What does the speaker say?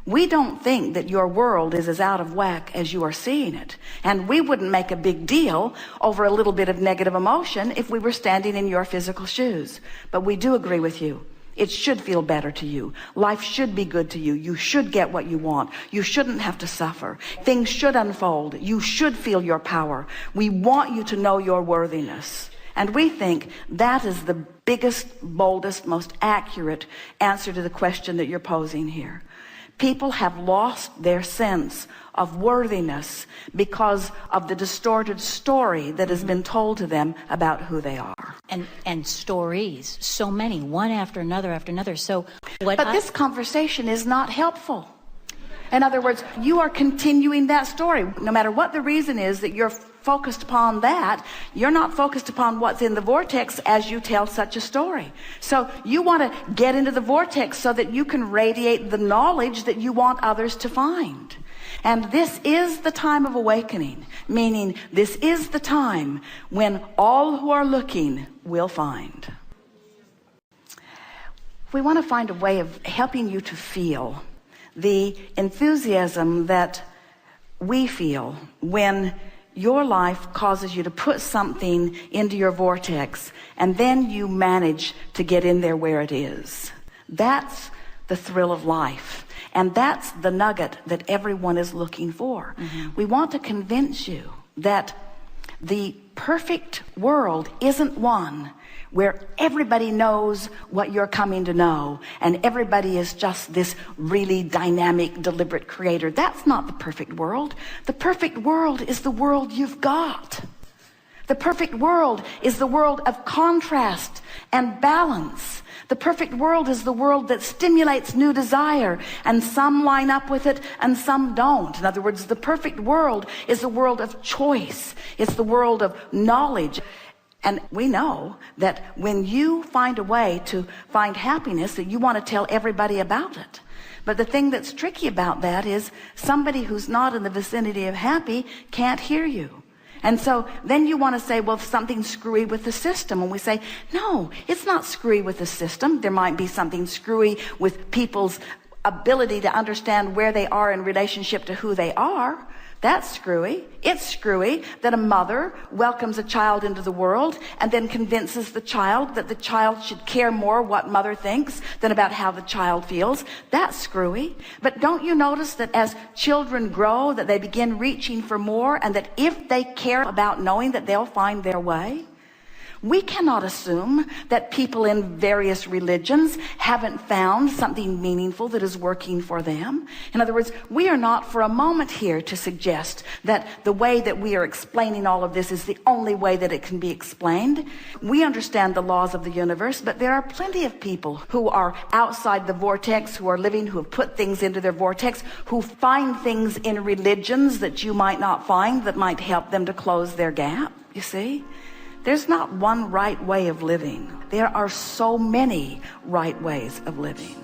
We don't think that your world is as out of whack as you are seeing it. And we wouldn't make a big deal over a little bit of negative emotion if we were standing in your physical shoes. But we do agree with you. It should feel better to you. Life should be good to you. You should get what you want. You shouldn't have to suffer. Things should unfold. You should feel your power. We want you to know your worthiness. And we think that is the biggest, boldest, most accurate answer to the question that you're posing here. People have lost their sense of worthiness because of the distorted story that has been told to them about who they are. And stories, so many, one after another. So but this conversation is not helpful. In other words, you are continuing that story. No matter what the reason is that you're focused upon that, you're not focused upon what's in the vortex as you tell such a story. So you want to get into the vortex so that you can radiate the knowledge that you want others to find. And this is the time of awakening, meaning this is the time when all who are looking will find. We want to find a way of helping you to feel the enthusiasm that we feel when your life causes you to put something into your vortex and then you manage to get in there where it is. That's the thrill of life. And that's the nugget that everyone is looking for. We want to convince you that the perfect world isn't one where everybody knows what you're coming to know and everybody is just this really dynamic, deliberate creator. That's not the perfect world. The perfect world is the world you've got. The perfect world is the world of contrast and balance. The perfect world is the world that stimulates new desire, and some line up with it and some don't. In other words, the perfect world is the world of choice. It's the world of knowledge. And we know that when you find a way to find happiness, that you want to tell everybody about it. But the thing that's tricky about that is somebody who's not in the vicinity of happy can't hear you. And so then you want to say, well, something's screwy with the system. And we say, no, it's not screwy with the system. There might be something screwy with people's ability to understand where they are in relationship to who they are. That's screwy. It's screwy that a mother welcomes a child into the world and then convinces the child that the child should care more what mother thinks than about how the child feels. That's screwy. But don't you notice that as children grow, that they begin reaching for more, and that if they care about knowing that they'll find their way? We cannot assume that people in various religions haven't found something meaningful that is working for them. In other words, we are not for a moment here to suggest that the way that we are explaining all of this is the only way that it can be explained. We understand the laws of the universe, but there are plenty of people who are outside the vortex, who are living, who have put things into their vortex, who find things in religions that you might not find that might help them to close their gap, you see? There's not one right way of living. There are so many right ways of living.